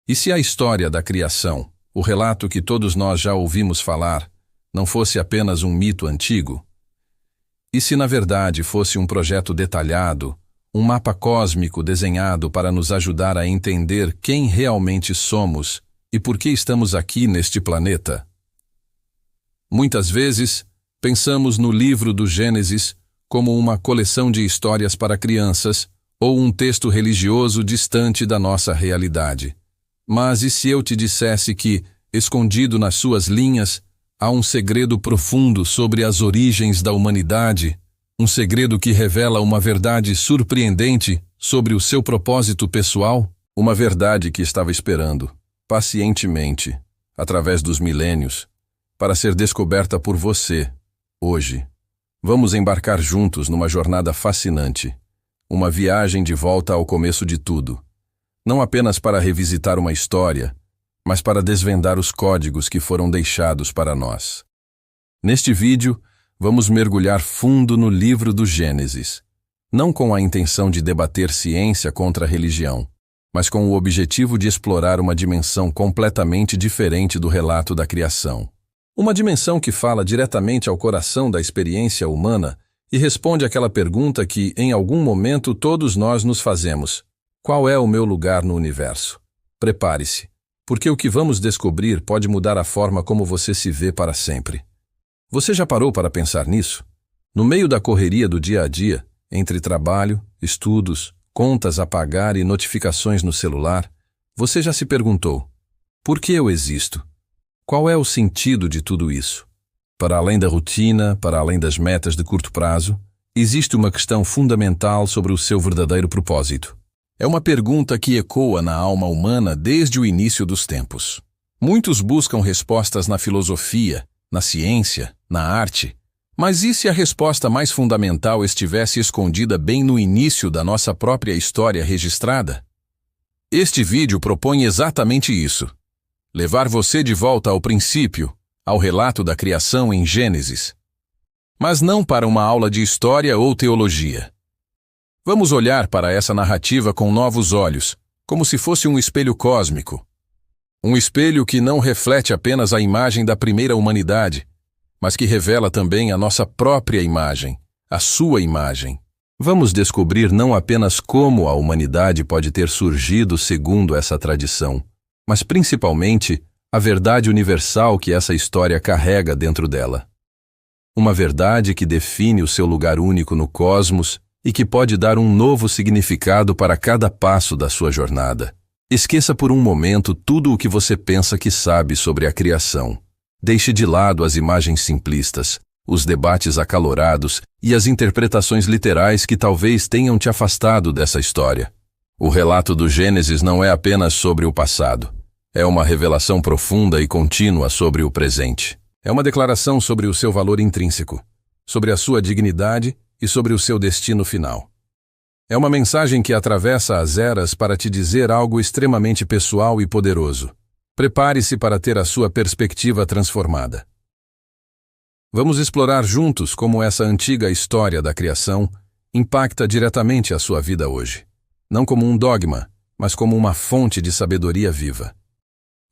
E se a história da criação, o relato que todos nós já ouvimos falar, não fosse apenas um mito antigo? E se na verdade fosse um projeto detalhado, um mapa cósmico desenhado para nos ajudar a entender quem realmente somos e por que estamos aqui neste planeta? Muitas vezes, pensamos no livro do Gênesis como uma coleção de histórias para crianças ou um texto religioso distante da nossa realidade. Mas e se eu te dissesse que, escondido nas suas linhas, há um segredo profundo sobre as origens da humanidade, um segredo que revela uma verdade surpreendente sobre o seu propósito pessoal, uma verdade que estava esperando, pacientemente, através dos milênios, para ser descoberta por você, hoje. Vamos embarcar juntos numa jornada fascinante, uma viagem de volta ao começo de tudo, não apenas para revisitar uma história, mas para desvendar os códigos que foram deixados para nós. Neste vídeo, vamos mergulhar fundo no livro do Gênesis, não com a intenção de debater ciência contra a religião, mas com o objetivo de explorar uma dimensão completamente diferente do relato da criação. Uma dimensão que fala diretamente ao coração da experiência humana e responde àquela pergunta que, em algum momento, todos nós nos fazemos: qual é o meu lugar no universo? Prepare-se, porque o que vamos descobrir pode mudar a forma como você se vê para sempre. Você já parou para pensar nisso? No meio da correria do dia a dia, entre trabalho, estudos, contas a pagar e notificações no celular, você já se perguntou: por que eu existo? Qual é o sentido de tudo isso? Para além da rotina, para além das metas de curto prazo, existe uma questão fundamental sobre o seu verdadeiro propósito. É uma pergunta que ecoa na alma humana desde o início dos tempos. Muitos buscam respostas na filosofia, na ciência, na arte, mas e se a resposta mais fundamental estivesse escondida bem no início da nossa própria história registrada? Este vídeo propõe exatamente isso. Levar você de volta ao princípio, ao relato da criação em Gênesis. Mas não para uma aula de história ou teologia. Vamos olhar para essa narrativa com novos olhos, como se fosse um espelho cósmico. Um espelho que não reflete apenas a imagem da primeira humanidade, mas que revela também a nossa própria imagem, a sua imagem. Vamos descobrir não apenas como a humanidade pode ter surgido segundo essa tradição, mas principalmente a verdade universal que essa história carrega dentro dela. Uma verdade que define o seu lugar único no cosmos e que pode dar um novo significado para cada passo da sua jornada. Esqueça por um momento tudo o que você pensa que sabe sobre a criação. Deixe de lado as imagens simplistas, os debates acalorados e as interpretações literais que talvez tenham te afastado dessa história. O relato do Gênesis não é apenas sobre o passado. É uma revelação profunda e contínua sobre o presente. É uma declaração sobre o seu valor intrínseco, sobre a sua dignidade e sobre o seu destino final. É uma mensagem que atravessa as eras para te dizer algo extremamente pessoal e poderoso. Prepare-se para ter a sua perspectiva transformada. Vamos explorar juntos como essa antiga história da criação impacta diretamente a sua vida hoje. Não como um dogma, mas como uma fonte de sabedoria viva.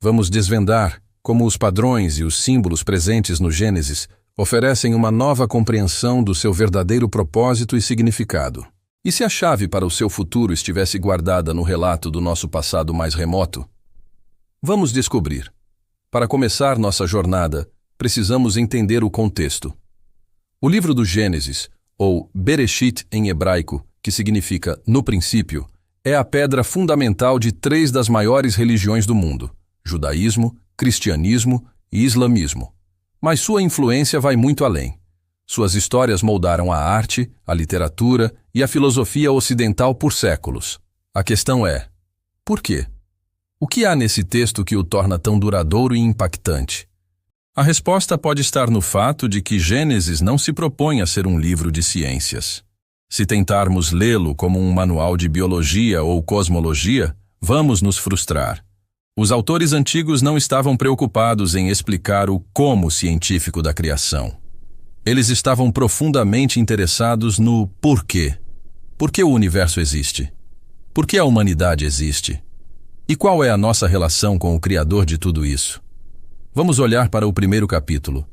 Vamos desvendar como os padrões e os símbolos presentes no Gênesis oferecem uma nova compreensão do seu verdadeiro propósito e significado. E se a chave para o seu futuro estivesse guardada no relato do nosso passado mais remoto? Vamos descobrir. Para começar nossa jornada, precisamos entender o contexto. O livro do Gênesis, ou Bereshit em hebraico, que significa no princípio, é a pedra fundamental de 3 das maiores religiões do mundo: judaísmo, cristianismo e islamismo. Mas sua influência vai muito além. Suas histórias moldaram a arte, a literatura e a filosofia ocidental por séculos. A questão é: por quê? O que há nesse texto que o torna tão duradouro e impactante? A resposta pode estar no fato de que Gênesis não se propõe a ser um livro de ciências. Se tentarmos lê-lo como um manual de biologia ou cosmologia, vamos nos frustrar. Os autores antigos não estavam preocupados em explicar o como científico da criação. Eles estavam profundamente interessados no porquê. Por que o universo existe? Por que a humanidade existe? E qual é a nossa relação com o Criador de tudo isso? Vamos olhar para o primeiro capítulo.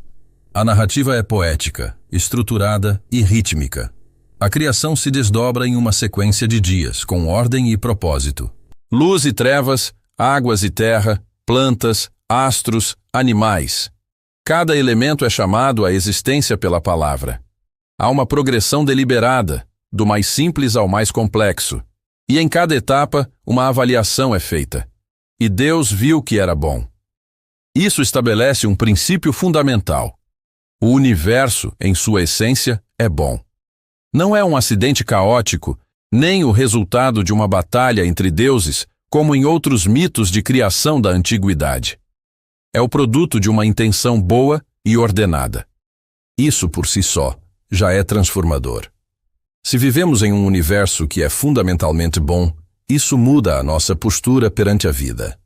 A narrativa é poética, estruturada e rítmica. A criação se desdobra em uma sequência de dias, com ordem e propósito. Luz e trevas, águas e terra, plantas, astros, animais. Cada elemento é chamado à existência pela palavra. Há uma progressão deliberada, do mais simples ao mais complexo. E em cada etapa, uma avaliação é feita. E Deus viu que era bom. Isso estabelece um princípio fundamental. O universo, em sua essência, é bom. Não é um acidente caótico, nem o resultado de uma batalha entre deuses, como em outros mitos de criação da antiguidade. É o produto de uma intenção boa e ordenada. Isso, por si só, já é transformador. Se vivemos em um universo que é fundamentalmente bom, isso muda a nossa postura perante a vida.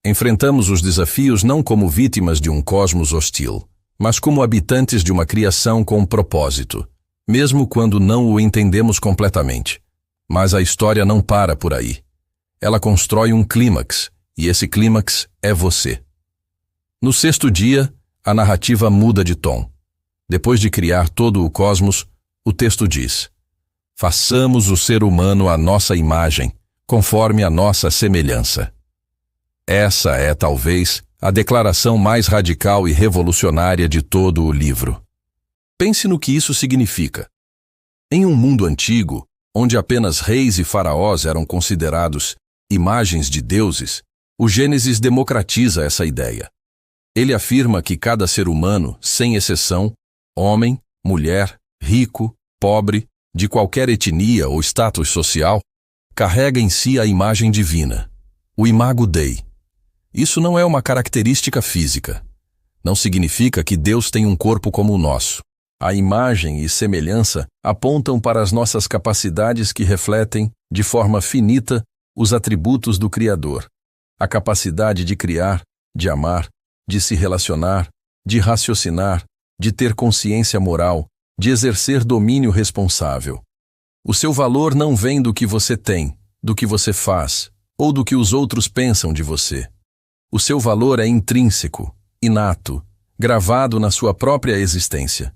Enfrentamos os desafios não como vítimas de um cosmos hostil, mas como habitantes de uma criação com propósito, mesmo quando não o entendemos completamente. Mas a história não para por aí. Ela constrói um clímax, e esse clímax é você. No sexto dia, a narrativa muda de tom. Depois de criar todo o cosmos, o texto diz: façamos o ser humano à nossa imagem, conforme a nossa semelhança. Essa é, talvez, a declaração mais radical e revolucionária de todo o livro. Pense no que isso significa. Em um mundo antigo, onde apenas reis e faraós eram considerados imagens de deuses, o Gênesis democratiza essa ideia. Ele afirma que cada ser humano, sem exceção, homem, mulher, rico, pobre, de qualquer etnia ou status social, carrega em si a imagem divina, o imago Dei. Isso não é uma característica física. Não significa que Deus tem um corpo como o nosso. A imagem e semelhança apontam para as nossas capacidades que refletem, de forma finita, os atributos do Criador. A capacidade de criar, de amar, de se relacionar, de raciocinar, de ter consciência moral, de exercer domínio responsável. O seu valor não vem do que você tem, do que você faz, ou do que os outros pensam de você. O seu valor é intrínseco, inato, gravado na sua própria existência.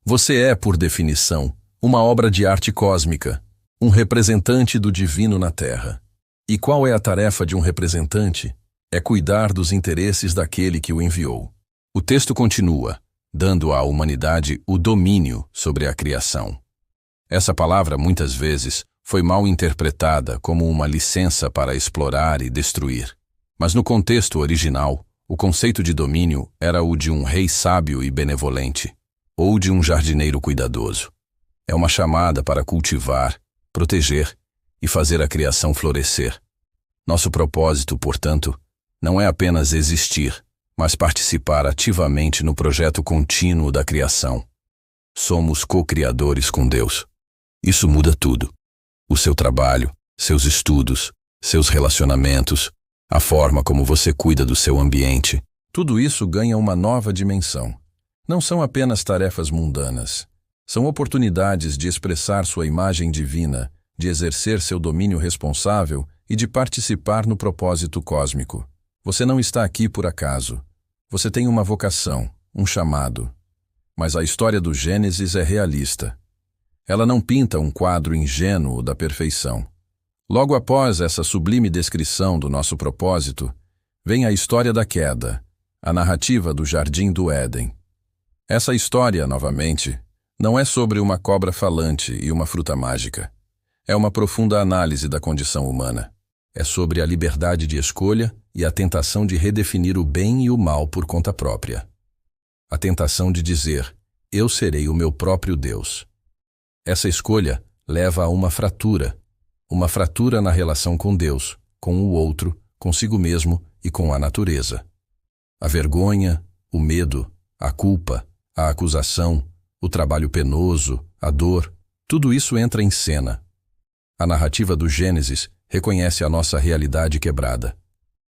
Você é, por definição, uma obra de arte cósmica, um representante do divino na Terra. E qual é a tarefa de um representante? É cuidar dos interesses daquele que o enviou. O texto continua, dando à humanidade o domínio sobre a criação. Essa palavra, muitas vezes, foi mal interpretada como uma licença para explorar e destruir. Mas no contexto original, o conceito de domínio era o de um rei sábio e benevolente, ou de um jardineiro cuidadoso. É uma chamada para cultivar, proteger e fazer a criação florescer. Nosso propósito, portanto, não é apenas existir, mas participar ativamente no projeto contínuo da criação. Somos co-criadores com Deus. Isso muda tudo. O seu trabalho, seus estudos, seus relacionamentos, a forma como você cuida do seu ambiente. Tudo isso ganha uma nova dimensão. Não são apenas tarefas mundanas. São oportunidades de expressar sua imagem divina, de exercer seu domínio responsável e de participar no propósito cósmico. Você não está aqui por acaso. Você tem uma vocação, um chamado. Mas a história do Gênesis é realista. Ela não pinta um quadro ingênuo da perfeição. Logo após essa sublime descrição do nosso propósito, vem a história da queda, a narrativa do Jardim do Éden. Essa história, novamente, não é sobre uma cobra falante e uma fruta mágica. É uma profunda análise da condição humana. É sobre a liberdade de escolha e a tentação de redefinir o bem e o mal por conta própria. A tentação de dizer, eu serei o meu próprio Deus. Essa escolha leva a uma fratura na relação com Deus, com o outro, consigo mesmo e com a natureza. A vergonha, o medo, a culpa, a acusação, o trabalho penoso, a dor, tudo isso entra em cena. A narrativa do Gênesis reconhece a nossa realidade quebrada.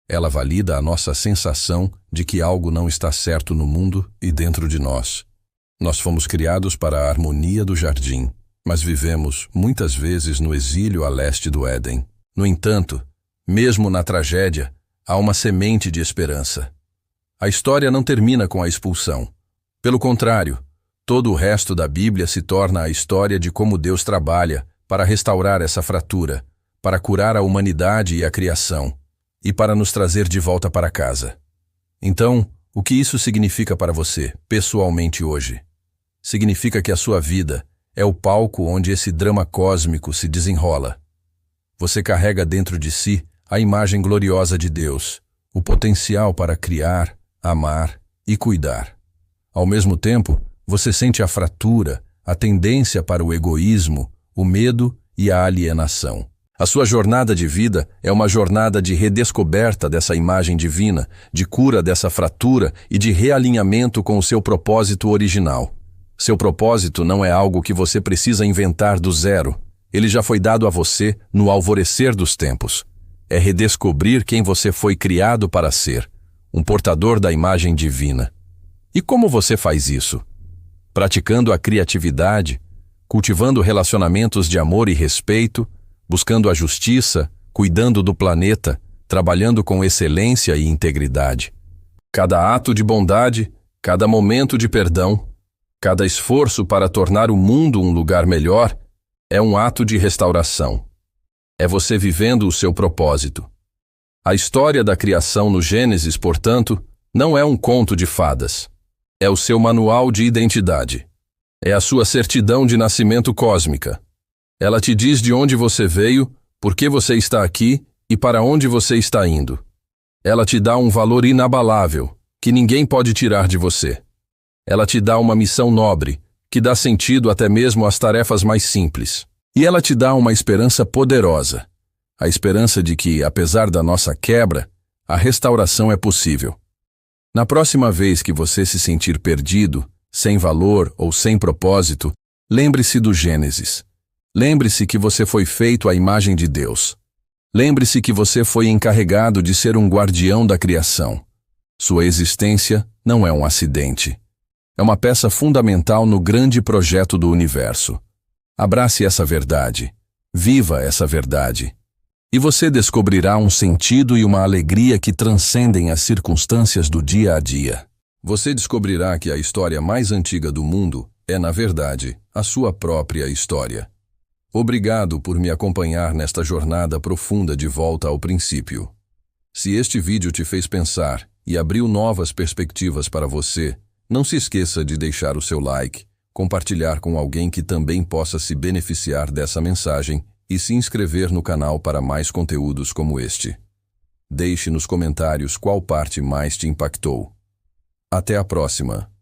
Ela valida a nossa sensação de que algo não está certo no mundo e dentro de nós. Nós fomos criados para a harmonia do jardim, mas vivemos, muitas vezes, no exílio a leste do Éden. No entanto, Mesmo na tragédia, há uma semente de esperança. A história não termina com a expulsão. Pelo contrário, todo o resto da Bíblia se torna a história de como Deus trabalha para restaurar essa fratura, para curar a humanidade e a criação, e para nos trazer de volta para casa. Então, o que isso significa para você, pessoalmente hoje? Significa que a sua vida é o palco onde esse drama cósmico se desenrola. Você carrega dentro de si a imagem gloriosa de Deus, o potencial para criar, amar e cuidar. Ao mesmo tempo, você sente a fratura, a tendência para o egoísmo, o medo e a alienação. A sua jornada de vida é uma jornada de redescoberta dessa imagem divina, de cura dessa fratura e de realinhamento com o seu propósito original. Seu propósito não é algo que você precisa inventar do zero. Ele já foi dado a você no alvorecer dos tempos. É redescobrir quem você foi criado para ser, um portador da imagem divina. E como você faz isso? Praticando a criatividade, cultivando relacionamentos de amor e respeito, buscando a justiça, cuidando do planeta, trabalhando com excelência e integridade. Cada ato de bondade, cada momento de perdão, cada esforço para tornar o mundo um lugar melhor é um ato de restauração. É você vivendo o seu propósito. A história da criação no Gênesis, portanto, não é um conto de fadas. É o seu manual de identidade. É a sua certidão de nascimento cósmica. Ela te diz de onde você veio, por que você está aqui e para onde você está indo. Ela te dá um valor inabalável, que ninguém pode tirar de você. Ela te dá uma missão nobre, que dá sentido até mesmo às tarefas mais simples. E ela te dá uma esperança poderosa, a esperança de que, apesar da nossa quebra, a restauração é possível. Na próxima vez que você se sentir perdido, sem valor ou sem propósito, lembre-se do Gênesis. Lembre-se que você foi feito à imagem de Deus. Lembre-se que você foi encarregado de ser um guardião da criação. Sua existência não é um acidente. É uma peça fundamental no grande projeto do universo. Abrace essa verdade. Viva essa verdade. E você descobrirá um sentido e uma alegria que transcendem as circunstâncias do dia a dia. Você descobrirá que a história mais antiga do mundo é, na verdade, a sua própria história. Obrigado por me acompanhar nesta jornada profunda de volta ao princípio. Se este vídeo te fez pensar e abriu novas perspectivas para você, não se esqueça de deixar o seu like, compartilhar com alguém que também possa se beneficiar dessa mensagem e se inscrever no canal para mais conteúdos como este. Deixe nos comentários qual parte mais te impactou. Até a próxima!